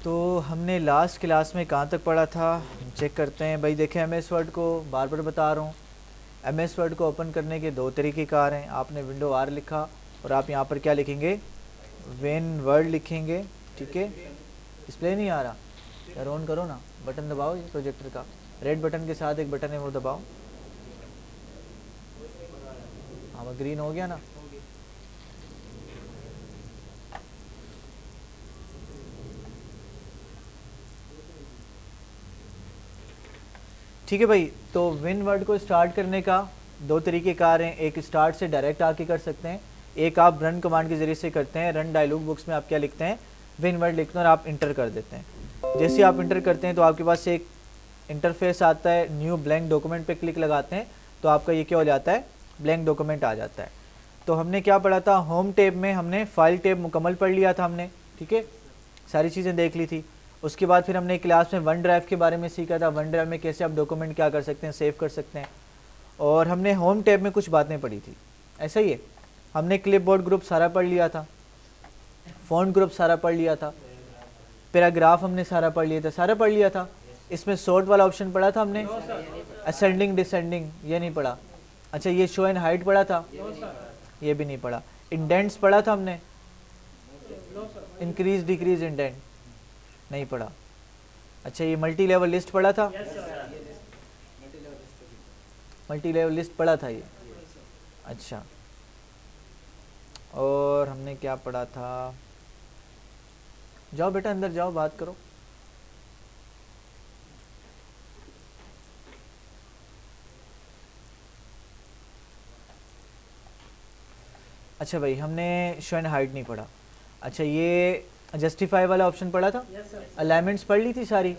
तो हमने last class में कहाँ तक पढ़ा था, चेक करते हैं भाई। देखें, एम एस वर्ड को बार बार बता रहा हूँ, एम एस वर्ड को ओपन करने के दो तरीक़ेकार हैं। आपने विंडो आर लिखा और आप यहाँ पर क्या लिखेंगे, वेन वर्ड लिखेंगे, ठीक है। डिस्प्ले नहीं आ रहा यार, ऑन करो ना, बटन दबाओ ये प्रोजेक्टर का, रेड बटन के साथ एक बटन है वो दबाओ। हाँ, ग्रीन हो गया ना। ठीक है भाई, तो विन वर्ड को स्टार्ट करने का दो तरीक़ेकार हैं। एक स्टार्ट से डायरेक्ट आके कर सकते हैं, एक आप रन कमांड के ज़रिए से करते हैं। रन डायलॉग बॉक्स में आप क्या लिखते हैं, विन वर्ड लिखते हैं और आप इंटर कर देते हैं। जैसे आप इंटर करते हैं तो आपके पास एक इंटरफेस आता है, न्यू ब्लैंक डॉक्यूमेंट पे क्लिक लगाते हैं तो आपका ये क्या हो जाता है, ब्लैंक डॉक्यूमेंट आ जाता है। तो हमने क्या पढ़ा था, होम टैब में हमने फाइल टैब मुकम्मल पढ़ लिया था हमने, ठीक है, सारी चीज़ें देख ली थी। उसके बाद फिर हमने क्लास में वन ड्राइव के बारे में सीखा था, वन ड्राइव में कैसे आप डॉक्यूमेंट क्या कर सकते हैं, सेव कर सकते हैं। और हमने होम टैब में कुछ बातें पढ़ी थी, ऐसा ही है। हमने क्लिपबोर्ड ग्रुप सारा पढ़ लिया था, फ़ॉन्ट ग्रुप सारा पढ़ लिया था, पैराग्राफ हमने सारा पढ़ लिया था, सारा पढ़ लिया था। इसमें सॉर्ट वाला ऑप्शन पढ़ा था हमने, असेंडिंग डिसेंडिंग ये नहीं पढ़ा। अच्छा, ये शो एंड हाइट पढ़ा था, ये भी नहीं पढ़ा। इंडेंट्स पढ़ा था हमने, इंक्रीज डिक्रीज इंडेंट नहीं पढ़ा। अच्छा, ये मल्टी लेवल लिस्ट पढ़ा था, मल्टी लेवल लिस्ट पढ़ा था ये। अच्छा, और हमने क्या पढ़ा था, जाओ बेटा अंदर जाओ, बात करो। अच्छा भाई, हमने शो एंड हाइट नहीं पढ़ा। अच्छा, ये जस्टिफाई वाला ऑप्शन पढ़ा था, अलाइनमेंट्स पढ़ ली थी सारी,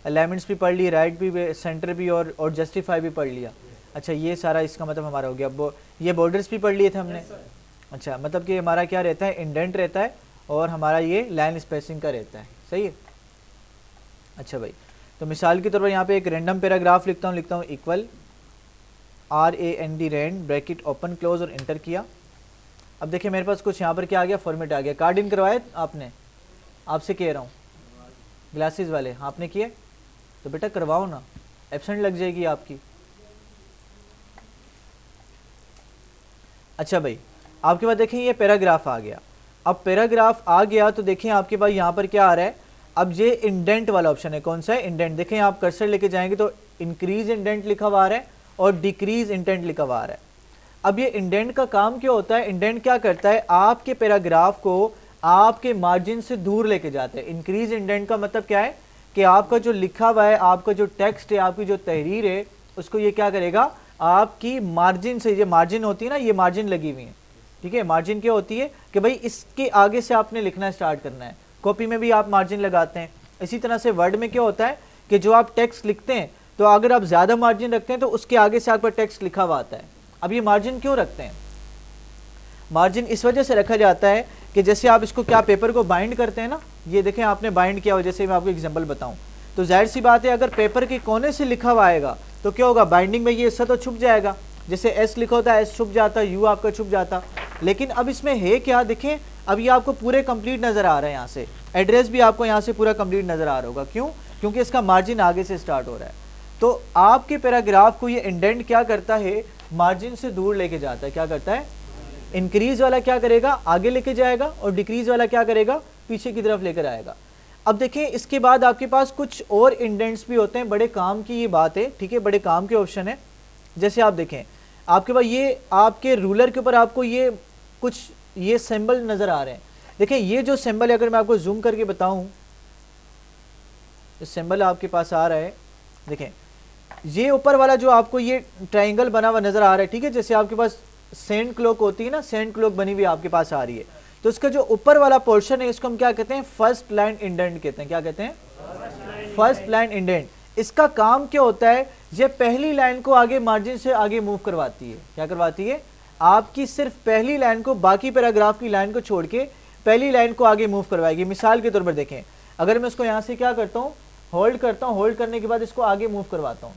अलाइनमेंट्स भी पढ़ ली, राइट भी, सेंटर भी और जस्टिफाई भी पढ़ लिया। अच्छा, ये सारा इसका मतलब हमारा हो गया। ये बॉर्डर्स भी पढ़ लिए थे हमने। अच्छा, मतलब कि हमारा क्या रहता है, इंडेंट रहता है और हमारा ये लाइन स्पेसिंग का रहता है, सही है। अच्छा भाई, तो मिसाल के तौर पर यहाँ पे एक रैंडम पैराग्राफ लिखता हूँ equal RAND rand bracket open close और इंटर किया। अब देखिए मेरे पास कुछ यहाँ पर क्या आ गया, फॉर्मेट आ गया। कार्ड इन करवाए आपने, आपसे कह रहा हूँ, ग्लासेस वाले आपने किए तो बेटा करवाओ ना, एब्सेंट लग जाएगी आपकी। अच्छा भाई, आपके पास देखें ये पैराग्राफ आ गया। अब पैराग्राफ आ गया तो देखें आपके पास यहाँ पर क्या आ रहा है, अब ये इंडेंट वाला ऑप्शन है। कौन सा है, इंडेंट। देखें आप कर्सर लेके जाएंगे तो इंक्रीज इंडेंट लिखा हुआ आ रहा है और डिक्रीज इंडेंट लिखा हुआ आ रहा है। अब ये इंडेंट का काम क्या होता है, इंडेंट क्या करता है, आपके पैराग्राफ को आपके मार्जिन से दूर लेके जाते हैं। इंक्रीज इंडेंट का मतलब क्या है कि आपका जो लिखा हुआ है, आपका जो टेक्स्ट है, आपकी जो तहरीर है, उसको ये क्या करेगा, आपकी मार्जिन से, ये मार्जिन होती है ना, ये मार्जिन लगी हुई है, ठीक है। मार्जिन क्या होती है कि भाई इसके आगे से आपने लिखना स्टार्ट करना है। कॉपी में भी आप मार्जिन लगाते हैं, इसी तरह से वर्ड में क्या होता है कि जो आप टेक्स्ट लिखते हैं तो अगर आप ज़्यादा मार्जिन रखते हैं तो उसके आगे से आपका टेक्स्ट लिखा हुआ आता है। अब ये मार्जिन क्यों रखते हैं, मार्जिन इस वजह से रखा जाता है कि जैसे आप इसको क्या पेपर को बाइंड करते हैं ना, ये देखें आपने बाइंड किया हो, जैसे मैं आपको एग्जांपल बताऊं तो जाहिर सी बात है अगर पेपर के कोने से लिखा हुआ आएगा तो क्या होगा, बाइंडिंग में ये हिस्सा तो छुप जाएगा। जैसे एस लिखा होता है, एस छुप जाता, यू आपका छुप जाता। लेकिन अब इसमें है क्या, देखें अब ये आपको पूरे कंप्लीट नजर आ रहा है। यहाँ से एड्रेस भी आपको यहाँ से पूरा कंप्लीट नजर आ रहा होगा, क्यों, क्योंकि इसका मार्जिन आगे से स्टार्ट हो रहा है। तो आपके पैराग्राफ को ये इंडेंट क्या करता है, मार्जिन से दूर लेके जाता है। क्या करता है, इंक्रीज वाला क्या करेगा, आगे लेके जाएगा और डिक्रीज वाला क्या करेगा, पीछे की तरफ लेकर आएगा। अब देखें इसके बाद आपके पास कुछ और इंडेंट्स भी होते हैं, बड़े काम की ये बात है, ठीक है, बड़े काम के ऑप्शन है। जैसे आप देखें आपके पास ये आपके रूलर के ऊपर आपको ये कुछ ये सिंबल नजर आ रहे हैं। देखें ये जो सिंबल है, अगर मैं आपको जूम करके बताऊं, सिंबल आपके पास आ रहा है, देखें ये ऊपर वाला जो आपको ये ट्राइंगल बना हुआ नजर आ रहा है, ठीक है। जैसे आपके पास सेंट क्लॉक होती है ना, सेंट क्लॉक बनी हुई आपके पास आ रही है, तो इसका जो ऊपर वाला पोर्शन है इसको हम क्या कहते हैं, फर्स्ट लाइन इंडेंट कहते हैं। क्या कहते हैं, फर्स्ट लाइन इंडेंट। इसका काम क्या होता है, ये पहली लाइन को आगे मार्जिन से आगे मूव करवाती है। क्या करवाती है, आपकी सिर्फ पहली लाइन को, बाकी पैराग्राफ की लाइन को छोड़ के पहली लाइन को आगे मूव करवाएगी। मिसाल के तौर पर देखें, अगर मैं इसको यहाँ से क्या करता हूँ, होल्ड करता हूँ, होल्ड करने के बाद इसको आगे मूव करवाता हूँ।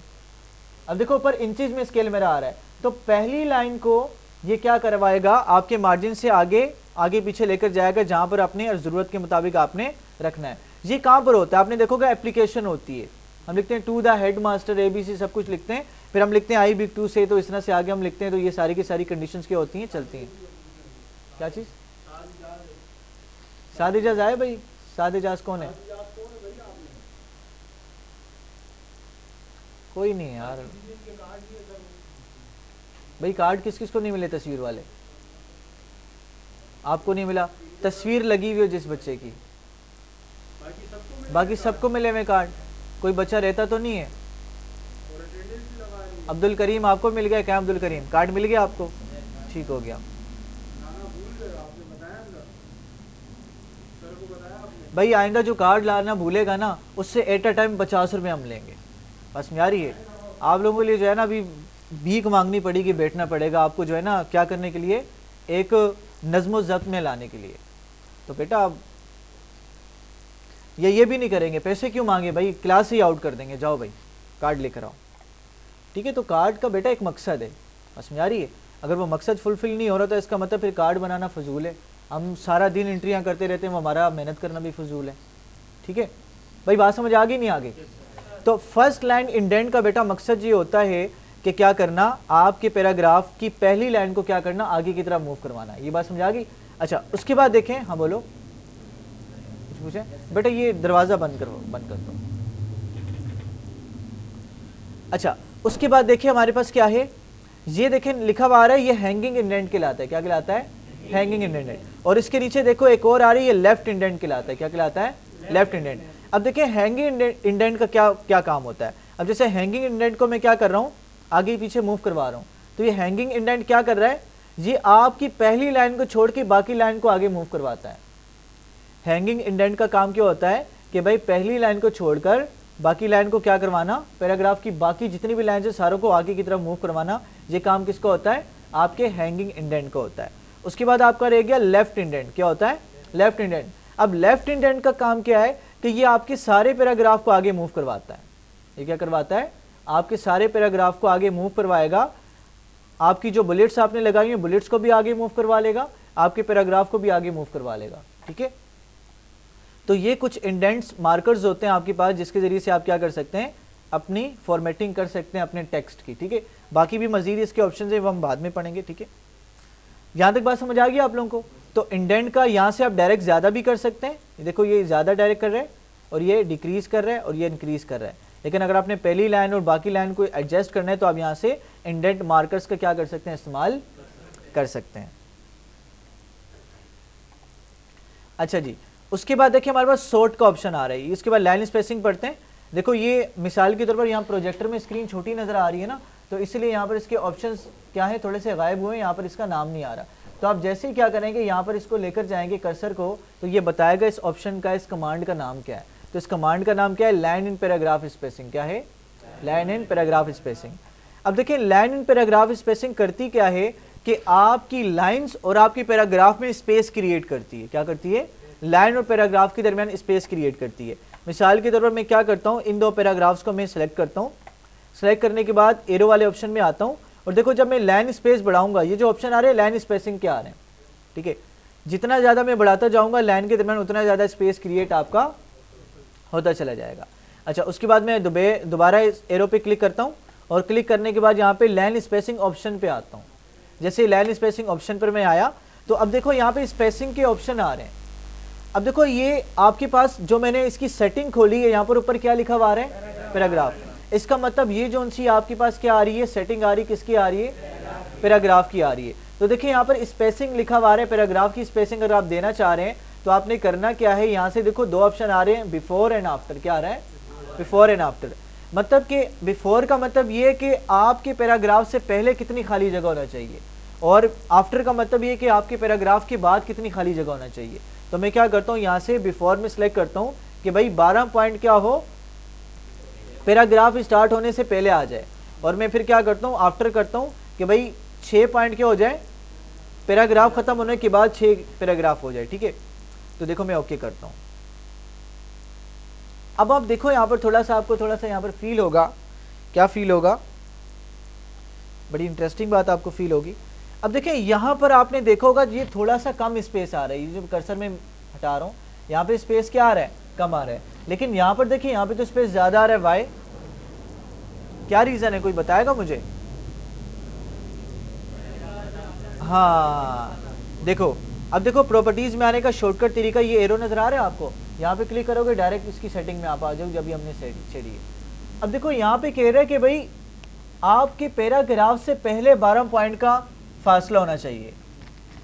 अब देखो ऊपर इंचेस में स्केल मेरा आ रहा है, तो पहली लाइन को ये क्या करवाएगा, आपके मार्जिन से आगे आगे पीछे लेकर जाएगा, जहां पर अपने ज़रूरत के मुताबिक आपने रखना है। ये कहाँ पर होता है, आपने देखोगे एप्लीकेशन होती है, हम लिखते हैं to the head master ABC सब कुछ लिखते हैं, फिर हम लिखते हैं आई बिग 2 से, तो इस तरह से आगे हम लिखते हैं, तो ये सारी की सारी कंडीशंस क्या होती हैं, चलती हैं। क्या चीज़, साद इजाज आए भाई, साद इजाज कौन है, कोई नहीं है यार भाई, कार्ड किस किस को नहीं मिले, तस्वीर वाले आपको नहीं मिला, तस्वीर लगी हुई हो जिस बच्चे की, बाकी सबको मिले हुए कार्ड, कोई बच्चा रहता तो नहीं है। अब्दुल करीम आपको मिल गया क्या, अब्दुल करीम कार्ड मिल गया आपको, ठीक हो गया भाई। आइंदा जो कार्ड लाना भूलेगा ना, उससे एट अ टाइम 50 रुपये हम लेंगे, बस में आ रही है। आप लोगों के लिए जो है ना अभी भीख मांगनी पड़ेगी, बैठना पड़ेगा आपको जो है ना, क्या करने के लिए, एक नज़्म ज़ब्त में लाने के लिए। तो बेटा आप ये भी नहीं करेंगे, पैसे क्यों मांगे भाई, क्लास ही आउट कर देंगे, जाओ भाई कार्ड लेकर आओ, ठीक है। तो कार्ड का बेटा एक मकसद है, बस में आ रही है। अगर वो मकसद फुलफिल नहीं हो रहा तो इसका मतलब फिर कार्ड बनाना फजूल है, हम सारा दिन एंट्रियाँ करते रहते हैं, हमारा मेहनत करना भी फजूल है, ठीक है भाई। बात समझ आ गई नहीं आगे। तो फर्स्ट लाइन इंडेंट का बेटा मकसद ये होता है कि क्या करना, आपके पैराग्राफ की पहली लाइन को क्या करना, आगे की तरफ मूव करवाना है। ये बात समझ आ गई। अच्छा उसके बाद देखें, हाँ बोलो, कुछ पूछे बेटा, ये दरवाज़ा बंद करो, बंद कर दो। अच्छा उसके बाद देखिए हमारे पास क्या है, ये देखें लिखा हुआ आ रहा है, ये हैंगिंग इंडेंट कहलाता है। क्या कहलाता है, हैंगिंग इंडेंट। और इसके नीचे देखो एक और आ रही है, ये लेफ्ट इंडेंट कहलाता है। क्या कहलाता है, लेफ्ट इंडेंट। अब देखिए हैंगिंग इंडेंट का क्या काम होता है। अब जैसे हैंगिंग इंडेंट को मैं क्या कर रहा हूँ, आगे पीछे मूव करवा रहा हूँ, तो ये हैंगिंग इंडेंट क्या कर रहा है, ये आपकी पहली लाइन को छोड़ के बाकी लाइन को आगे मूव करवाता है। हैंगिंग इंडेंट का काम क्या होता है कि भाई पहली लाइन को छोड़कर बाकी लाइन को क्या करवाना, पैराग्राफ की बाकी जितनी भी लाइन है सारों को आगे की तरफ मूव करवाना। ये काम किसका होता है, आपके हैंगिंग इंडेंट का होता है। उसके बाद आपका रह गया लेफ्ट इंडेंट। क्या होता है, लेफ्ट इंडेंट। अब लेफ्ट इंडेंट का काम क्या है कि ये आपके सारे पैराग्राफ को आगे मूव करवाता है। ये क्या करवाता है, आपके सारे पैराग्राफ को आगे मूव करवाएगा। आपकी जो बुलेट्स आपने लगाई हैं, बुलेट्स को भी आगे मूव करवा लेगा, आपके पैराग्राफ को भी आगे मूव करवा लेगा, ठीक है। तो ये कुछ इंडेंट्स मार्कर्स होते हैं आपके पास, जिसके जरिए से आप क्या कर सकते हैं, अपनी फॉर्मेटिंग कर सकते हैं अपने टेक्स्ट की, ठीक है। बाकी भी मजीद इसके ऑप्शन है, वो हम बाद में पढ़ेंगे, ठीक है। यहाँ तक बात समझ आ गई आप लोगों को। तो इंडेंट का यहाँ से आप डायरेक्ट ज़्यादा भी कर सकते हैं। देखो ये ज़्यादा डायरेक्ट कर रहे हैं और ये डिक्रीज़ कर रहा है और ये इंक्रीज कर रहा है। लेकिन अगर आपने पहली लाइन और बाकी लाइन को एडजस्ट करना है तो आप यहाँ से इंडेंट मार्कर्स का क्या कर सकते हैं, इस्तेमाल कर सकते हैं। अच्छा जी, उसके बाद देखिए हमारे पास सॉर्ट का ऑप्शन आ रहा है। इसके बाद लाइन स्पेसिंग पढ़ते हैं। देखो ये मिसाल के तौर पर यहाँ प्रोजेक्टर में स्क्रीन छोटी नज़र आ रही है ना, तो इसलिए यहाँ पर इसके ऑप्शंस क्या है, थोड़े से गायब हुए हैं, यहाँ पर इसका नाम नहीं आ रहा। तो आप जैसे ही क्या करेंगे, यहाँ पर इसको लेकर जाएंगे कर्सर को, तो ये बताएगा इस ऑप्शन का, इस कमांड का नाम क्या है। तो इस कमांड का नाम क्या है, लाइन इन पैराग्राफ स्पेसिंग। क्या है, लाइन इन पैराग्राफ स्पेसिंग। अब देखिए लाइन इन पैराग्राफ स्पेसिंग करती क्या है कि आपकी लाइन्स और आपकी पैराग्राफ में स्पेस क्रिएट करती है। क्या करती है, लाइन और पैराग्राफ के दरमियान स्पेस क्रिएट करती है। मिसाल के तौर पर मैं क्या करता हूँ, इन दो पैराग्राफ्स को मैं सेलेक्ट करता हूँ। सेलेक्ट करने के बाद एरो वाले ऑप्शन में आता हूँ और देखो जब मैं लाइन स्पेस बढ़ाऊंगा, ये जो ऑप्शन आ रहे हैं लाइन स्पेसिंग के आ रहे हैं, ठीक है। जितना ज़्यादा मैं बढ़ाता जाऊँगा लाइन के दरमियान, उतना ज़्यादा स्पेस क्रिएट आपका होता चला जाएगा। अच्छा उसके बाद मैं दोबारा इस एरो पे क्लिक करता हूँ और क्लिक करने के बाद यहाँ पे लाइन स्पेसिंग ऑप्शन पे आता हूँ। जैसे लाइन स्पेसिंग ऑप्शन पर मैं आया तो अब देखो यहाँ पे स्पेसिंग के ऑप्शन आ रहे हैं। अब देखो ये आपके पास जो मैंने इसकी सेटिंग खोली है, यहाँ पर ऊपर क्या लिखा हुआ आ रहा है, पैराग्राफ। इसका मतलब ये जो सी आपके पास क्या आ रही है, सेटिंग आ रही है, किसकी आ रही है, पैराग्राफ की आ रही है। तो देखिए यहाँ पर स्पेसिंग लिखा हुआ है, पैराग्राफ की स्पेसिंग अगर आप देना चाह रहे हैं तो आपने करना क्या है, यहाँ से देखो दो ऑप्शन आ रहे हैं, बिफोर एंड आफ्टर। क्या आ रहा है, बिफोर एंड आफ्टर। मतलब कि बिफोर का मतलब ये कि आपके पैराग्राफ से पहले कितनी खाली जगह होना चाहिए, और आफ्टर का मतलब ये कि आपके पैराग्राफ के बाद कितनी खाली जगह होना चाहिए। तो मैं क्या करता हूँ, यहाँ से बिफोर में सिलेक्ट करता हूँ कि भाई 12 पॉइंट क्या हो, पैराग्राफ स्टार्ट होने से पहले आ जाए। और मैं फिर क्या करता हूँ, आफ्टर करता हूँ कि भाई 6 पॉइंट क्या हो जाए, पैराग्राफ खत्म होने के बाद 6 पैराग्राफ हो जाए, ठीक है। तो देखो मैं ओके करता हूँ। अब आप देखो यहाँ पर थोड़ा सा आपको थोड़ा सा यहाँ पर फील होगा, क्या फील होगा, बड़ी इंटरेस्टिंग बात आपको फील होगी। अब देखें यहाँ पर आपने देखा होगा ये थोड़ा सा कम स्पेस आ रहा है, ये जो कर्सर में हटा रहा हूँ यहाँ पे स्पेस क्या आ रहा है, कम आ रहा है, लेकिन यहाँ पर देखिए यहाँ पे तो स्पेस ज़्यादा आ रहा है। वाई, क्या रीज़न है, कोई बताएगा मुझे? हाँ देखो, अब देखो प्रॉपर्टीज़ में आने का शॉर्टकट तरीका, ये एरो नज़र आ रहा है आपको, यहाँ पे क्लिक करोगे डायरेक्ट इसकी सेटिंग में आप आ जाओ, जब भी हमने छेड़ी है। अब देखो यहाँ पे कह रहा है कि भाई आपके पैराग्राफ से पहले 12 पॉइंट का फासला होना चाहिए,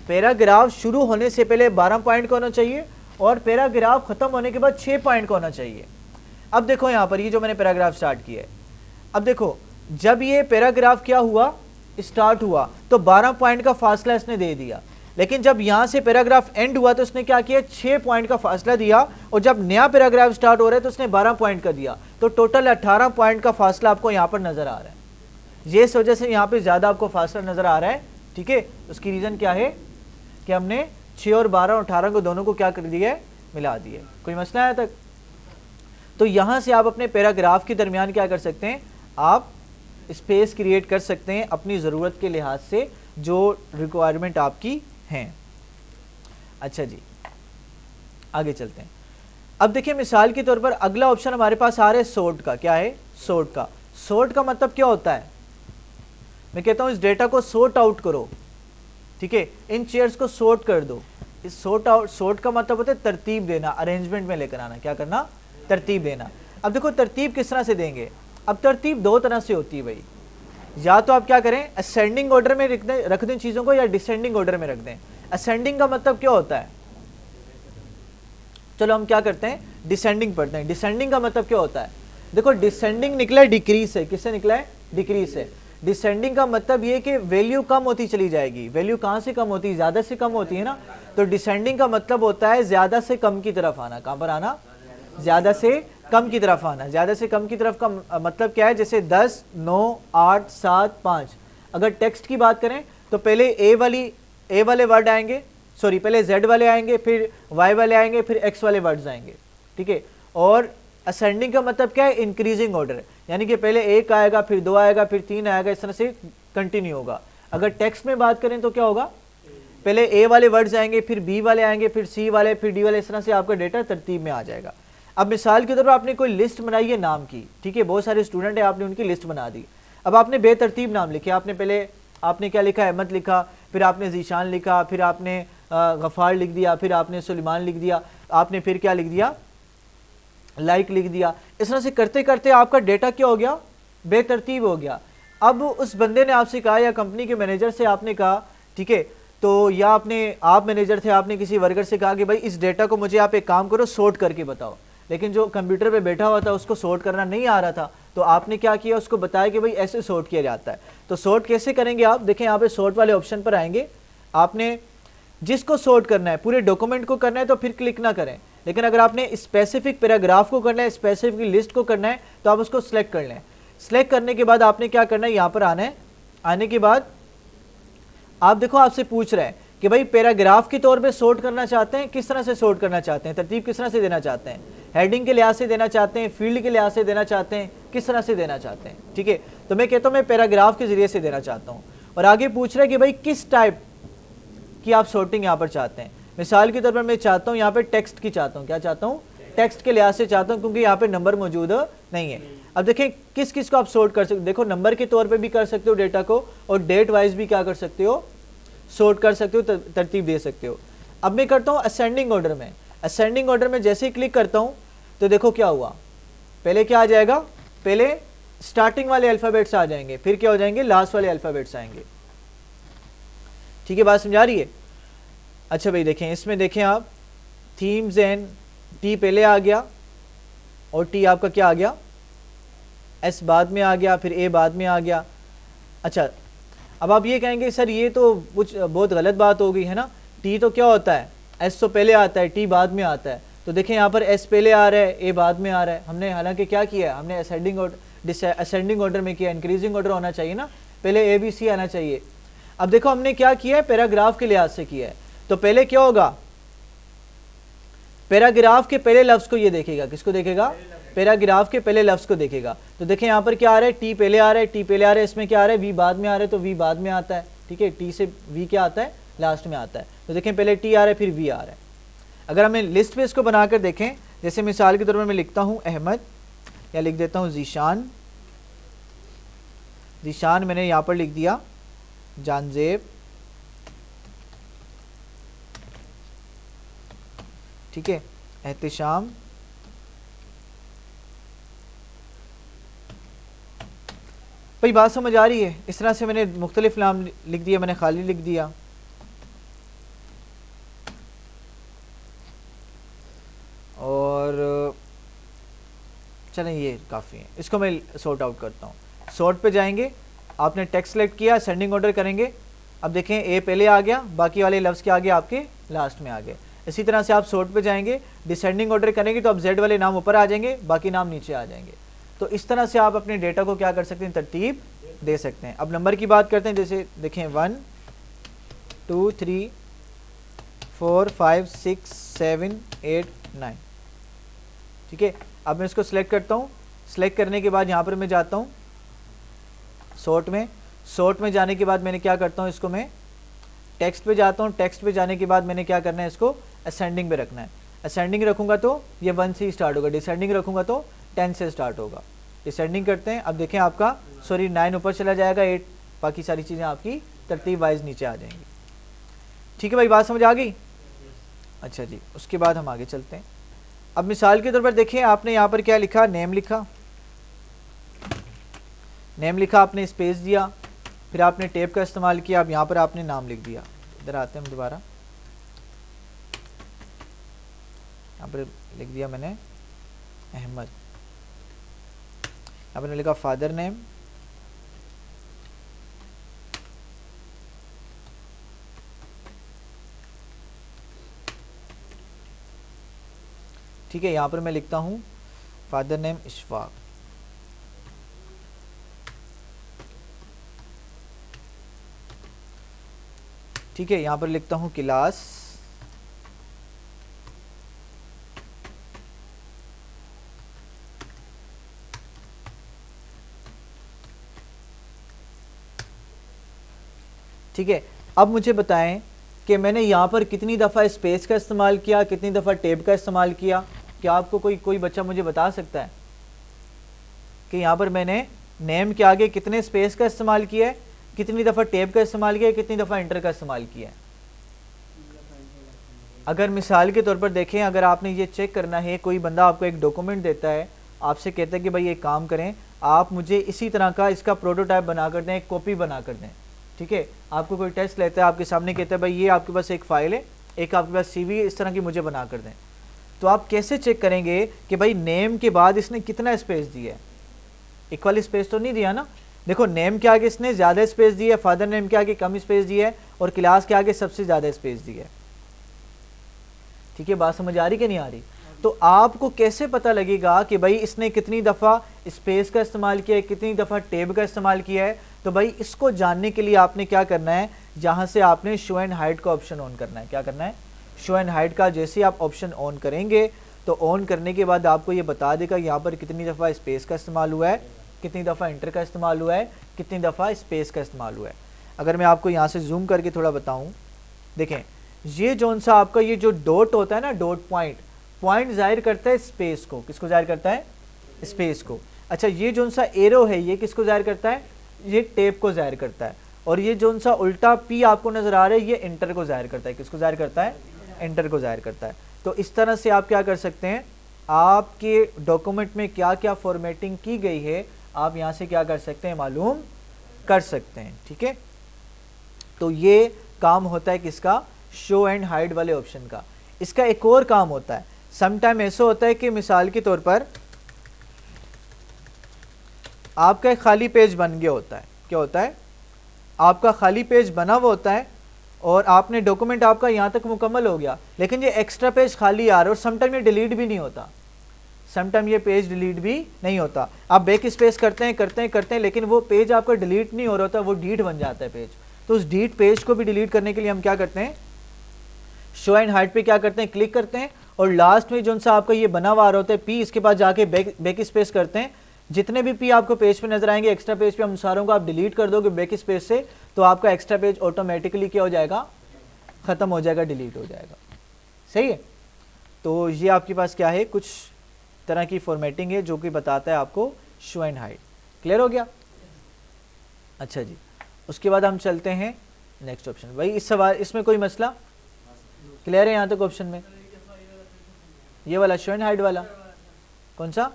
पैराग्राफ शुरू होने से पहले 12 पॉइंट का होना चाहिए और पैराग्राफ खत्म होने के बाद 6 पॉइंट का होना चाहिए। अब देखो यहाँ पर ये जो मैंने पैराग्राफ स्टार्ट किया है, अब देखो जब ये पैराग्राफ क्या हुआ, स्टार्ट हुआ तो 12 पॉइंट का फासला इसने दे दिया, लेकिन जब यहाँ से पैराग्राफ एंड हुआ तो उसने क्या किया, 6 पॉइंट का फासला दिया, और जब नया पैराग्राफ स्टार्ट हो रहा है तो उसने 12 पॉइंट का दिया, तो टोटल 18 पॉइंट का फासला आपको यहाँ पर नजर आ रहा है। ये इस वजह से यहाँ पे ज़्यादा आपको फासला नजर आ रहा है, ठीक है। उसकी रीज़न क्या है कि हमने 6 और 12 और 18 को दोनों को क्या कर दिया है, मिला दिया। कोई मसला है तक? तो यहाँ से आप अपने पैराग्राफ के दरमियान क्या कर सकते हैं, आप स्पेस क्रिएट कर सकते हैं अपनी ज़रूरत के लिहाज से, जो रिक्वायरमेंट आपकी हैं। अच्छा जी, आगे चलते हैं। अब देखिए मिसाल के तौर पर अगला ऑप्शन हमारे पास आ रहा है सॉर्ट का। क्या है? सॉर्ट का। सॉर्ट का मतलब क्या होता है, मैं कहता हूँ इस डेटा को सॉर्ट आउट करो, ठीक है, इन चेयर्स को सॉर्ट कर दो। इस सॉर्ट का मतलब होता है तरतीब देना, अरेंजमेंट में लेकर आना। क्या करना? तरतीब देना। अब देखो तरतीब किस तरह से देंगे, अब तरतीब दो तरह से होती है भाई, या तो आप क्या करें असेंडिंग ऑर्डर में रख दें चीज़ों को, या डिसेंडिंग ऑर्डर में रख दें। असेंडिंग का मतलब क्या होता है, चलो हम क्या करते हैं डिसेंडिंग पढ़ते हैं। डिसेंडिंग का मतलब क्या होता है, देखो डिसेंडिंग निकला है डिक्रीज से, किससे निकला है? डिक्रीज से। डिसेंडिंग का मतलब ये कि वैल्यू कम होती चली जाएगी। वैल्यू कहाँ से कम होती है? ज़्यादा से कम होती है ना। तो डिसेंडिंग का मतलब होता है ज़्यादा से कम की तरफ आना। कहाँ पर आना? ज़्यादा से कम की तरफ आना। ज़्यादा से कम की तरफ का मतलब क्या है, जैसे 10, 9, 8, 7, 5। अगर टेक्स्ट की बात करें तो पहले ए वाले वर्ड आएंगे, सॉरी पहले Z वाले आएंगे, फिर Y वाले आएंगे, फिर X वाले वर्ड्स आएंगे, ठीक है। और असेंडिंग का मतलब क्या है? इंक्रीजिंग ऑर्डर, यानी कि पहले 1 आएगा, फिर 2 आएगा, फिर 3 आएगा, इस तरह से कंटिन्यू होगा। अगर टेक्स्ट में बात करें तो क्या होगा, पहले A वाले वर्ड्स आएंगे, फिर B वाले आएंगे, फिर C वाले, फिर D वाले, इस तरह से आपका डेटा तरतीब में आ जाएगा। अब मिसाल के तौर पर आपने कोई लिस्ट बनाई है नाम की, ठीक है, बहुत सारे स्टूडेंट है, आपने उनकी लिस्ट बना दी। अब आपने बेतरतीब नाम लिखे, आपने पहले आपने क्या लिखा, अहमद लिखा, फिर आपने जीशान लिखा, फिर आपने गफ़ार लिख दिया, फिर आपने सुलेमान लिख दिया, आपने फिर क्या लिख दिया, लाइक लिख दिया। इस तरह से करते करते आपका डेटा क्या हो गया, बेतरतीब हो गया। अब उस बंदे ने आपसे कहा, या कंपनी के मैनेजर से आपने कहा, ठीक है, तो या आप मैनेजर थे, आपने किसी वर्कर से कहा कि भाई इस डेटा को मुझे आप एक काम करो सॉर्ट करके बताओ, लेकिन जो कंप्यूटर पे बैठा हुआ था उसको सॉर्ट करना नहीं आ रहा था, तो आपने क्या किया, उसको बताया कि भाई ऐसे सॉर्ट किया जाता है। तो सॉर्ट कैसे करेंगे आप, देखें यहाँ पे सॉर्ट वाले ऑप्शन पर आएंगे, आपने जिसको सॉर्ट करना है, पूरे डॉक्यूमेंट को करना है तो फिर क्लिक ना करें, लेकिन अगर आपने स्पेसिफिक पैराग्राफ को करना है, स्पेसिफिक लिस्ट को करना है, तो आप उसको सिलेक्ट कर लें। सिलेक्ट करने के बाद आपने क्या करना है, यहाँ पर आना है। आने के बाद आप देखो आपसे पूछ रहे हैं कि भाई पैराग्राफ के तौर पे सॉर्ट करना चाहते हैं, किस तरह से सॉर्ट करना चाहते हैं, तरतीब किस तरह से देना चाहते हैं, हेडिंग के लिहाज से देना चाहते हैं, फील्ड के लिहाज से देना चाहते हैं, किस तरह से देना चाहते हैं, ठीक है। तो मैं कहता हूँ मैं पैराग्राफ के जरिए से देना चाहता हूँ। और आगे पूछ रहे हैं कि भाई किस टाइप की आप सॉर्टिंग यहाँ पर चाहते हैं। मिसाल के तौर पर मैं चाहता हूँ यहाँ पे टेक्स्ट की चाहता हूँ, क्या चाहता हूँ, टेक्स्ट के लिहाज से चाहता हूँ, क्योंकि यहाँ पे नंबर मौजूद नहीं है। अब देखें किस किस को आप सॉर्ट कर सकते हो, देखो नंबर के तौर पे भी कर सकते हो डेटा को, और डेट वाइज भी क्या कर सकते हो, सॉर्ट कर सकते हो, तरतीब दे सकते हो। अब मैं करता हूँ असेंडिंग ऑर्डर में। असेंडिंग ऑर्डर में जैसे ही क्लिक करता हूँ तो देखो क्या हुआ, पहले क्या आ जाएगा, पहले स्टार्टिंग वाले अल्फ़ाबेट्स आ जाएंगे, फिर क्या हो जाएंगे, लास्ट वाले अल्फ़ाबेट्स आएंगे। ठीक है, बात समझा रही है? अच्छा भाई देखें, इसमें देखें आप थीम्स एंड टी पहले आ गया, और टी आपका क्या आ गया, एस बाद में आ गया, फिर ए बाद में आ गया। अच्छा, अब आप ये कहेंगे सर ये तो कुछ बहुत गलत बात हो गई है ना, टी तो क्या होता है, एस तो पहले आता है, टी बाद में आता है। तो देखें यहाँ पर एस पहले आ रहा है, ए बाद में आ रहा है। हमने हालांकि क्या किया है, हमने असेंडिंग ऑर्डर में किया, इंक्रीजिंग ऑर्डर होना चाहिए ना, पहले ए बी सी आना चाहिए। अब देखो हमने क्या किया है, पैराग्राफ के लिहाज से किया है। तो पहले क्या होगा, पैराग्राफ के पहले लफ्ज को ये देखेगा, किसको देखेगा, पैराग्राफ के पहले लफ्ज को देखेगा। तो देखें यहाँ पर क्या आ रहा है, टी पहले आ रहा है, टी पहले आ रहा है, इसमें क्या आ रहा है, वी बाद में आ रहा है, तो वी बाद में आता है। ठीक है, टी से वी क्या आता है, लास्ट में आता है। तो देखें पहले टी आ रहा है फिर वी आ रहा है। अगर हमें लिस्ट पे इसको बनाकर देखें, जैसे मिसाल के तौर पर मैं लिखता हूँ अहमद या लिख देता हूँ जीशान, जीशान मैंने यहाँ पर लिख दिया जानजेब, ठीक है, एहतिशाम, भाई बात समझ आ रही है। इस तरह से मैंने मुख्तलिफ नाम लिख दिया, मैंने खाली लिख दिया। और चलें ये काफ़ी है, इसको मैं सॉर्ट आउट करता हूँ। सॉर्ट पे जाएंगे, आपने टेक्स्ट सेलेक्ट किया, सेंडिंग ऑर्डर करेंगे। अब देखें ए पहले आ गया, बाकी वाले लफ्ज़ के आगे आपके लास्ट में आ गए। इसी तरह से आप सॉर्ट पे जाएंगे, डिसेंडिंग ऑर्डर करेंगे तो अब जेड वाले नाम ऊपर आ जाएंगे, बाकी नाम नीचे आ जाएंगे। तो इस तरह से आप अपने डेटा को क्या कर सकते हैं, तरतीब दे सकते हैं। अब नंबर की बात करते हैं, जैसे देखें 1 2 3 4 5 6 7 8 9, ठीक है। अब मैं इसको सिलेक्ट करता हूँ। सिलेक्ट करने के बाद यहाँ पर मैं जाता हूँ सॉर्ट में। सॉर्ट में जाने के बाद मैंने क्या करता हूँ, इसको मैं टेक्स्ट पे जाता हूँ। टेक्स्ट पे जाने के बाद मैंने क्या करना है, इसको असेंडिंग पे रखना है। असेंडिंग रखूँगा तो ये 1 से ही स्टार्ट होगा, डिसेंडिंग रखूँगा तो 10 से स्टार्ट होगा। डिसेंडिंग करते हैं, अब देखें आपका 9 ऊपर चला जाएगा, 8 बाकी सारी चीज़ें आपकी तरतीब वाइज नीचे आ जाएंगी। ठीक है भाई, बात समझ आ गई। अच्छा जी, उसके बाद हम आगे चलते हैं। अब मिसाल के तौर पर देखें, आपने यहाँ पर क्या लिखा, नेम लिखा, नेम लिखा, आपने स्पेस दिया, फिर आपने टेप का इस्तेमाल किया। अब यहाँ पर आपने नाम लिख दिया। इधर आते हैं हम दोबारा, यहाँ पर लिख दिया मैंने अहमद। यहाँ पर लिखा फादर नेम, ठीक है। यहाँ पर मैं लिखता हूँ फादर नेम इशफाक, ठीक है। यहाँ पर लिखता हूँ क्लास, ठीक है। अब मुझे बताएं कि मैंने यहाँ पर कितनी दफ़ा स्पेस का इस्तेमाल किया, कितनी दफ़ा टेब का इस्तेमाल किया। क्या आपको कोई बच्चा मुझे बता सकता है कि यहाँ पर मैंने नेम के आगे कितने स्पेस का इस्तेमाल किया है, कितनी दफ़ा टेब का इस्तेमाल किया है, कितनी दफ़ा इंटर का इस्तेमाल किया है। अगर मिसाल के तौर पर देखें, अगर आपने ये चेक करना है, कोई बंदा आपको एक डॉक्यूमेंट देता है, आपसे कहता है कि भाई एक काम करें, आप मुझे इसी तरह का इसका प्रोटोटाइप बना कर दें, एक कॉपी बना कर दें, ठीक है। आपको कोई टेस्ट लेता है, आपके सामने कहता है भाई ये आपके पास एक फ़ाइल है, एक आपके पास CV है, इस तरह की मुझे बना कर दें। तो आप कैसे चेक करेंगे कि भाई नेम के बाद इसने कितना स्पेस दिया है, इक्वल स्पेस तो नहीं दिया ना। देखो नेम के आगे इसने ज़्यादा स्पेस दी है, फादर नेम के आगे कम स्पेस दिया है, और क्लास के आगे सबसे ज़्यादा स्पेस दी है। ठीक है, बात समझ आ रही कि नहीं आ रही। तो आपको कैसे पता लगेगा कि भाई इसने कितनी दफ़ा स्पेस का इस्तेमाल किया है, कितनी दफ़ा टेब का इस्तेमाल किया है। तो भाई इसको जानने के लिए आपने क्या करना है, जहाँ से आपने शो एंड हाइड का ऑप्शन ऑन करना है। क्या करना है, शो एंड हाइड का जैसे ही आप ऑप्शन ऑन करेंगे तो ऑन करने के बाद आपको ये बता देगा यहाँ पर कितनी दफ़ा स्पेस का इस्तेमाल हुआ है, कितनी दफ़ा इंटर का इस्तेमाल हुआ है, कितनी दफ़ा स्पेस का इस्तेमाल हुआ है। अगर मैं आपको यहाँ से जूम करके थोड़ा बताऊँ, देखें ये जौन सा आपका ये जो डॉट होता है ना, डॉट पॉइंट जाहिर करता है स्पेस को। किसको जाहिर करता है, स्पेस को। अच्छा, ये जौन सा एरो है ये किसको जाहिर करता है, ये टेप को जाहिर करता है। और ये जौन सा उल्टा P आपको नज़र आ रहा है, ये इंटर को जाहिर करता है। किसको जाहिर करता है, इंटर को जाहिर करता है। तो इस तरह से आप क्या कर सकते हैं, आपके डॉक्यूमेंट में क्या क्या फॉर्मेटिंग की गई है, आप यहाँ से क्या कर सकते हैं, मालूम कर सकते हैं। ठीक है, तो ये काम होता है किसका, शो एंड हाइड वाले ऑप्शन का। इसका एक और काम होता है, समटाइम ऐसा होता है कि मिसाल के तौर पर आपका एक खाली पेज बन गया होता है। क्या होता है, आपका खाली पेज बना हुआ होता है और आपने डॉक्यूमेंट आपका यहाँ तक मुकम्मल हो गया, लेकिन ये एक्स्ट्रा पेज खाली आ रहा है और समटाइम ये डिलीट भी नहीं होता, समटाइम ये पेज डिलीट भी नहीं होता। आप बैक स्पेस करते हैं, लेकिन वो पेज आपका डिलीट नहीं हो रहा होता, वो डीट बन जाता है पेज। तो उस डीट पेज को भी डिलीट करने के लिए हम क्या करते हैं, शो एंड हाइड पे क्या करते हैं, क्लिक करते हैं और लास्ट में जो सा आपका ये बना हुआ आ रहा होता है P, इसके बाद जाके बैक स्पेस करते हैं। जितने भी पी आपको पेज पे नजर आएंगे एक्स्ट्रा पेज पे, हम सारों को आप डिलीट कर दोगे बैक स्पेस से, तो आपका एक्स्ट्रा पेज ऑटोमेटिकली क्या हो जाएगा, खत्म हो जाएगा, डिलीट हो जाएगा। सही है। तो ये आपके पास क्या है, कुछ तरह की फॉर्मेटिंग है जो कि बताता है आपको शो एंड हाइड। क्लियर हो गया? अच्छा जी, उसके बाद हम चलते हैं नेक्स्ट ऑप्शन। भाई इस सवाल इसमें कोई मसला क्लियर है यहाँ तक ऑप्शन में? ये वाला शो एंड हाइड वाला कौन सा?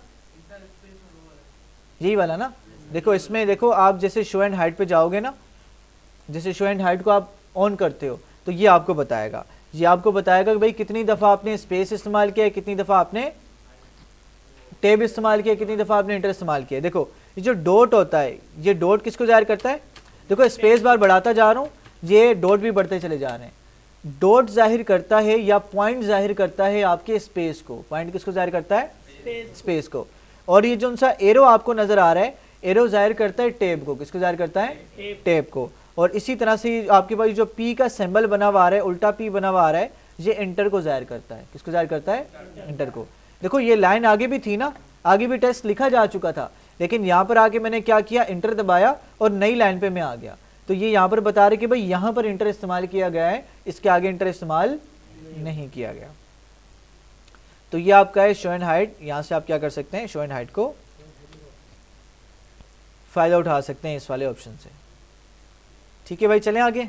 यही वाला ना। देखो इसमें देखो, आप जैसे शो एंड हाइड पे जाओगे ना, जैसे शो एंड हाइड को आप ऑन करते हो तो ये आपको बताएगा, ये आपको बताएगा कि भाई कितनी दफ़ा आपने स्पेस इस्तेमाल किया है, कितनी दफ़ा आपने टैब इस्तेमाल किया, कितनी दफ़ा आपने इंटर इस्तेमाल किया। देखो ये जो डॉट होता है, ये डॉट किसको जाहिर करता है? देखो स्पेस बार बढ़ाता जा रहा हूँ, ये डॉट भी बढ़ते चले जा रहे हैं। डॉट जाहिर करता है या पॉइंट जाहिर करता है आपके स्पेस को। पॉइंट किसको जाहिर करता है? स्पेस को। और ये जो सा एरो आपको नजर आ रहा है, एरो जाहिर करता है टैब को। किसको जाहिर करता है? टैब को। और इसी तरह से आपके पास जो पी का सिंबल बना हुआ आ रहा है, उल्टा पी बना हुआ आ रहा है, ये इंटर को जाहिर करता है। किसको जाहिर करता है? इंटर को। देखो ये लाइन आगे भी थी ना, आगे भी टेस्ट लिखा जा चुका था, लेकिन यहाँ पर आके मैंने क्या किया, इंटर दबाया और नई लाइन पे मैं आ गया। तो ये यहाँ पर बता रहे कि भाई यहाँ पर इंटर इस्तेमाल किया गया है, इसके आगे इंटर इस्तेमाल नहीं किया गया। तो ये आपका है शो एंड हाइड। यहाँ से आप क्या कर सकते हैं, शो एंड हाइड को फायदा उठा सकते हैं इस वाले ऑप्शन से। ठीक है भाई, चलें आगे।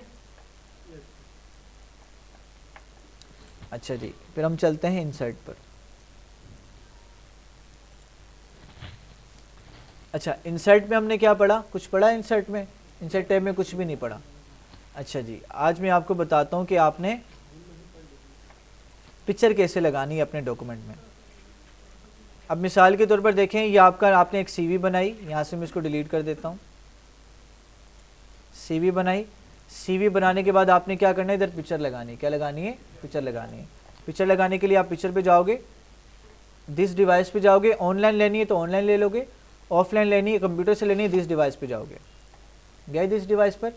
अच्छा जी, फिर हम चलते हैं इंसर्ट पर। अच्छा, इंसर्ट में हमने क्या पढ़ा? कुछ पढ़ा इंसर्ट में? इंसर्ट टैब में कुछ भी नहीं पढ़ा। अच्छा जी, आज मैं आपको बताता हूँ कि आपने पिक्चर कैसे लगानी है अपने डॉक्यूमेंट में। अब मिसाल के तौर पर देखें, ये आपने एक सीवी बनाई, यहाँ से मैं इसको डिलीट कर देता हूँ। सीवी बनाई, सीवी बनाने के बाद आपने क्या करना है, इधर पिक्चर लगानी है। क्या लगानी है? पिक्चर लगानी है। पिक्चर लगाने के लिए आप पिक्चर पे जाओगे, दिस डिवाइस पे जाओगे। ऑनलाइन लेनी है तो ऑनलाइन ले लोगे, ऑफलाइन लेनी है कंप्यूटर से लेनी है, दिस डिवाइस पे जाओगे। गए दिस डिवाइस पर।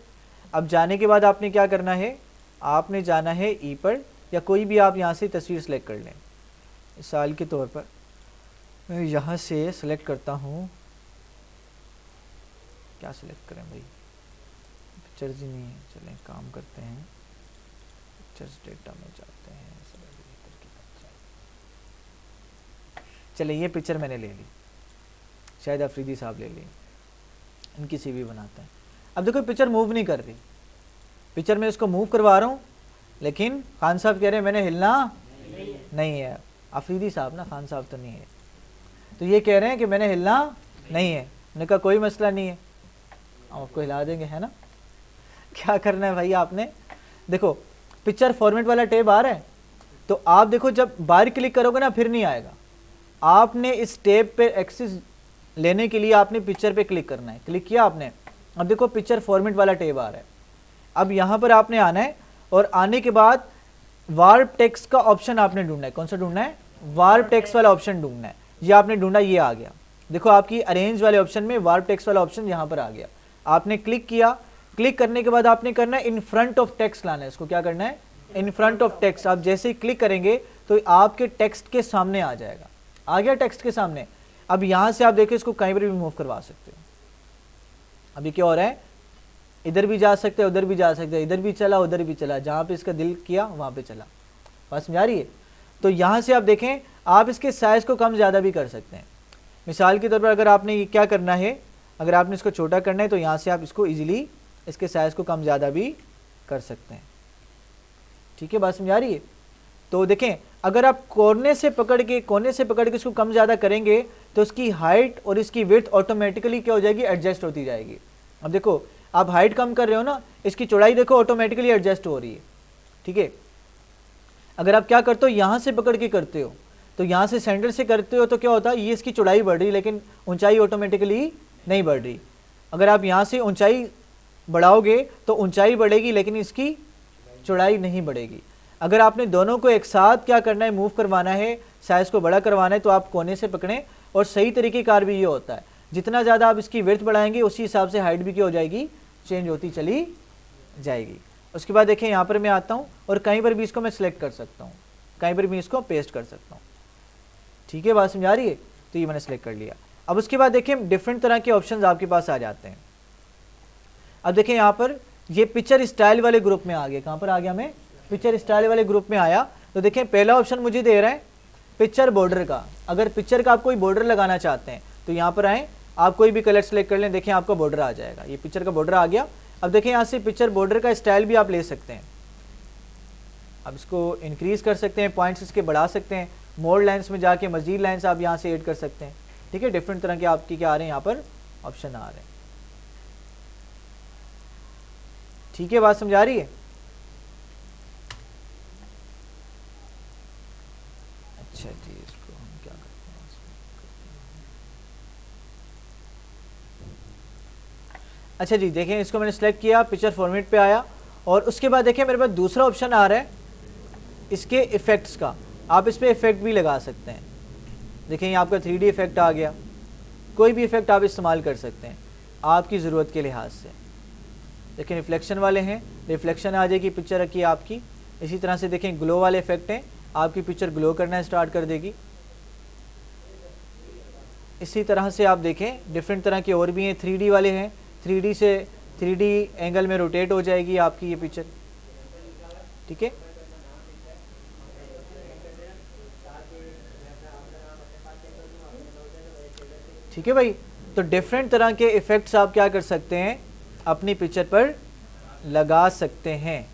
अब जाने के बाद आपने क्या करना है, आपने जाना है ई पर, या कोई भी आप यहाँ से तस्वीर सेलेक्ट कर लें। मिसाल के तौर पर मैं यहाँ से सेलेक्ट करता हूँ, क्या सेलेक्ट करें भाई, पिक्चर्स ही नहीं है। चलें काम करते हैं, पिक्चर्स डेटा में जाते हैं। चले ये पिक्चर मैंने ले ली, शायद अफरीदी साहब ले ली, इनकी सीवी बनाता है। अब देखो पिक्चर मूव नहीं कर रही, पिक्चर में इसको मूव करवा रहा हूँ, लेकिन खान साहब कह रहे हैं मैंने हिलना नहीं है। अफरीदी साहब ना, खान साहब तो नहीं है। तो ये कह रहे हैं कि मैंने हिलना नहीं है। मैंने कहा कोई मसला नहीं है, हम आपको हिला देंगे, है ना। क्या करना है भाई आपने, देखो पिक्चर फॉर्मेट वाला टैब आ रहा है, तो आप देखो जब बाहर क्लिक करोगे ना फिर नहीं आएगा। आपने इस टैब पे एक्सेस लेने के लिए आपने पिक्चर पे क्लिक करना है। क्लिक किया आपने, अब देखो पिक्चर फॉर्मेट वाला टैब आ रहा है। अब यहाँ पर आपने आना है और आने के बाद वार्प टेक्स्ट का ऑप्शन आपने ढूंढना है। कौन सा ढूंढना है? वार्प टेक्स्ट वाला ऑप्शन ढूंढना है। ये आपने ढूंढा, ये आ गया। देखो आपकी अरेंज वाले ऑप्शन में वार्प टेक्स्ट वाला ऑप्शन यहाँ पर आ गया। आपने क्लिक किया, क्लिक करने के बाद आपने करना है इन फ्रंट ऑफ टेक्स्ट लाना है। इसको क्या करना है? In front of text. आप जैसे ही क्लिक करेंगे तो आपके टेक्स्ट के सामने आ जाएगा। आ गया टेक्स्ट के सामने। अब यहाँ से आप देखिए इसको कहीं पर भी मूव करवा सकते हो। अभी क्या हो रहा है, इधर भी जा सकते हैं, उधर भी जा सकते हैं, इधर भी चला, उधर भी चला, जहाँ पे इसका दिल किया वहाँ पे चला। बात समझ आ रही है? तो यहाँ से आप देखें, आप इसके साइज़ को कम ज़्यादा भी कर सकते हैं। मिसाल के तौर पर अगर आपने ये क्या करना है, अगर आपने इसको छोटा करना है तो यहाँ से आप इसको ईजिली इसके साइज़ को कम ज़्यादा भी कर सकते हैं। ठीक है, बात समझ आ रही है? तो देखें, अगर आप कोने से पकड़ के इसको कम ज़्यादा करेंगे तो इसकी हाइट और इसकी विड्थ ऑटोमेटिकली क्या हो जाएगी? एडजस्ट होती जाएगी। अब देखो आप हाइट कम कर रहे हो ना, इसकी चौड़ाई देखो ऑटोमेटिकली एडजस्ट हो रही है। ठीक है, अगर आप क्या करते हो, यहाँ से पकड़ के करते हो, तो यहाँ से सेंटर से करते हो तो क्या होता है, ये इसकी चौड़ाई बढ़ रही लेकिन ऊंचाई ऑटोमेटिकली नहीं बढ़ रही। अगर आप यहाँ से ऊंचाई बढ़ाओगे तो ऊंचाई बढ़ेगी लेकिन इसकी चौड़ाई नहीं बढ़ेगी। अगर आपने दोनों को एक साथ क्या करना है, मूव करवाना है, साइज़ को बड़ा करवाना है, तो आप कोने से पकड़ें। और सही तरीके कार भी ये होता है, जितना ज़्यादा आप इसकी विड्थ बढ़ाएंगे उसी हिसाब से हाइट भी क्या हो जाएगी? चेंज होती चली जाएगी। उसके बाद देखें यहाँ पर मैं आता हूँ और कहीं पर भी इसको मैं सिलेक्ट कर सकता हूँ, कहीं पर भी इसको पेस्ट कर सकता हूँ। ठीक है, बात समझ आ रही है? तो ये मैंने सेलेक्ट कर लिया। अब उसके बाद देखिए डिफरेंट तरह के ऑप्शंस आपके पास आ जाते हैं। अब देखें यहाँ पर ये पिक्चर स्टाइल वाले ग्रुप में आ गया। कहाँ पर आ गया? मैं पिक्चर स्टाइल वाले ग्रुप में आया। तो देखें पहला ऑप्शन मुझे दे रहा है पिक्चर बॉर्डर का। अगर पिक्चर का आप कोई बॉर्डर लगाना चाहते हैं तो यहाँ पर आए, आप कोई भी कलर सेलेक्ट कर लें, देखें आपका बॉर्डर आ जाएगा। ये पिक्चर का बॉर्डर आ गया। अब देखें यहाँ से पिक्चर बॉर्डर का स्टाइल भी आप ले सकते हैं। अब इसको इंक्रीज कर सकते हैं, पॉइंट्स इसके बढ़ा सकते हैं, मोर लाइन्स में जाके मजीद लाइन्स आप यहाँ से ऐड कर सकते हैं। ठीक है, डिफरेंट तरह के आपकी क्या आ रहे हैं यहाँ पर ऑप्शन आ रहे हैं। ठीक है, बात समझ आ रही है? अच्छा जी, इसको हम क्या करते हैं? अच्छा जी, देखें इसको मैंने सेलेक्ट किया, पिक्चर फॉर्मेट पे आया और उसके बाद देखें मेरे पास दूसरा ऑप्शन आ रहा है इसके इफ़ेक्ट्स का। आप इस पर इफ़ेक्ट भी लगा सकते हैं। देखें ये आपका 3D इफ़ेक्ट आ गया। कोई भी इफ़ेक्ट आप इस्तेमाल कर सकते हैं आपकी ज़रूरत के लिहाज से। देखें रिफ्लेक्शन वाले हैं, रिफ्लेक्शन आ जाएगी पिक्चर की आपकी। इसी तरह से देखें ग्लो वाले इफ़ेक्ट हैं, आपकी पिक्चर ग्लो करना स्टार्ट कर देगी। इसी तरह से आप देखें डिफरेंट तरह के और भी हैं। 3D वाले हैं, 3D से 3D एंगल में रोटेट हो जाएगी आपकी ये पिक्चर। ठीक है, ठीक है भाई। तो डिफरेंट तरह के इफ़ेक्ट्स आप क्या कर सकते हैं, अपनी पिक्चर पर लगा सकते हैं।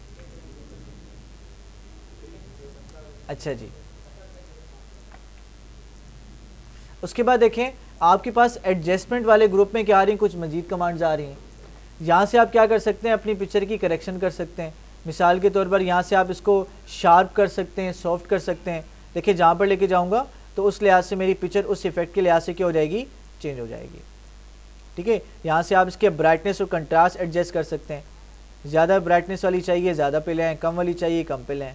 अच्छा जी, उसके बाद देखें आपके पास एडजस्टमेंट वाले ग्रुप में क्या आ रही हैं, कुछ मजीद कमांड्स आ रही हैं। यहाँ से आप क्या कर सकते हैं, अपनी पिक्चर की करेक्शन कर सकते हैं। मिसाल के तौर पर यहाँ से आप इसको शार्प कर सकते हैं, सॉफ्ट कर सकते हैं। देखिए जहाँ पर लेके जाऊँगा तो उस लिहाज से मेरी पिक्चर उस इफेक्ट के लिहाज से क्या हो जाएगी, चेंज हो जाएगी। ठीक है, यहाँ से आप इसके ब्राइटनेस और कंट्रास्ट एडजस्ट कर सकते हैं। ज़्यादा ब्राइटनेस वाली चाहिए ज़्यादा पे लें, कम वाली चाहिए कम पे लें।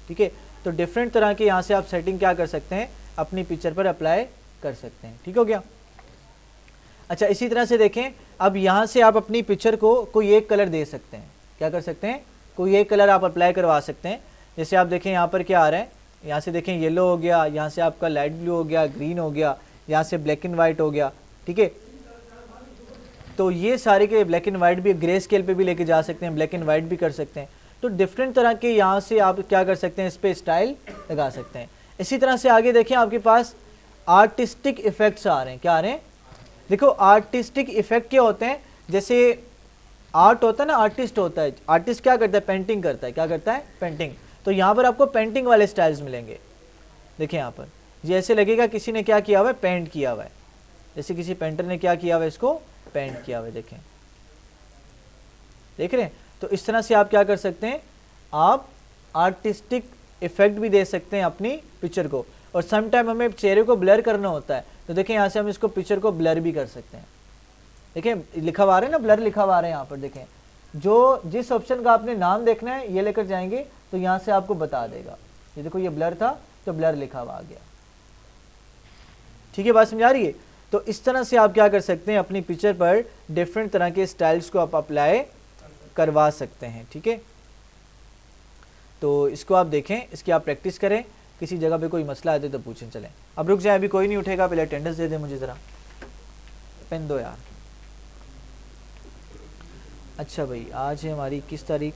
ठीक है, तो डिफरेंट तरह के यहाँ से आप सेटिंग क्या कर सकते हैं, अपनी पिक्चर पर अप्लाई कर सकते हैं। ठीक हो गया। अच्छा, इसी तरह से देखें अब यहाँ से आप अपनी पिक्चर को कोई एक कलर दे सकते हैं। क्या कर सकते हैं, कोई एक कलर आप अप्लाई करवा सकते हैं। जैसे आप देखें यहाँ पर क्या आ रहा है, यहाँ से देखें येलो हो गया, यहाँ से आपका लाइट ब्लू हो गया, ग्रीन हो गया, यहाँ से ब्लैक एंड वाइट हो गया। ठीक है, तो ये सारे के ब्लैक एंड वाइट भी ग्रे स्केल पे भी लेके जा सकते हैं, ब्लैक एंड वाइट भी कर सकते हैं। तो डिफरेंट तरह के यहाँ से आप क्या कर सकते हैं, इस पर स्टाइल लगा सकते हैं। इसी तरह से आगे देखें आपके पास आर्टिस्टिक इफेक्ट्स आ रहे हैं। क्या आ रहे हैं, देखो आर्टिस्टिक इफेक्ट क्या होते हैं, जैसे आर्ट होता है ना, आर्टिस्ट होता है, आर्टिस्ट क्या करता है, पेंटिंग करता है। क्या करता है, पेंटिंग। तो यहाँ पर आपको पेंटिंग वाले स्टाइल्स मिलेंगे। देखिए यहाँ पर ये ऐसे लगेगा किसी ने क्या किया हुआ है, पेंट किया हुआ है। जैसे किसी पेंटर ने क्या किया हुआ है, इसको पेंट किया हुआ है। देखें, देख रहे हैं। तो इस तरह से आप क्या कर सकते हैं, आप आर्टिस्टिक इफेक्ट भी दे सकते हैं अपनी पिक्चर को। और सम टाइम हमें चेहरे को ब्लर करना होता है, तो देखें यहाँ से हम इसको पिक्चर को ब्लर भी कर सकते हैं। देखें लिखा हुआ आ रहा है ना, ब्लर लिखा हुआ आ रहा है यहाँ पर। देखें जो जिस ऑप्शन का आपने नाम देखना है ये लेकर जाएंगे तो यहाँ से आपको बता देगा। ये देखो ये ब्लर था तो ब्लर लिखा हुआ आ गया। ठीक है, बात समझ आ रही है। तो इस तरह से आप क्या कर सकते हैं, अपनी पिक्चर पर डिफरेंट तरह के स्टाइल्स को आप अप्लाई करवा सकते हैं। ठीक है, तो इसको आप देखें, इसकी आप प्रैक्टिस करें। किसी जगह पे कोई मसला आते तो पूछें। चलें अब रुक जाए, अभी कोई नहीं उठेगा, पहले अटेंडेंस दे दे मुझे ज़रा, पेन दो यार। अच्छा भाई, आज है हमारी किस तारीख,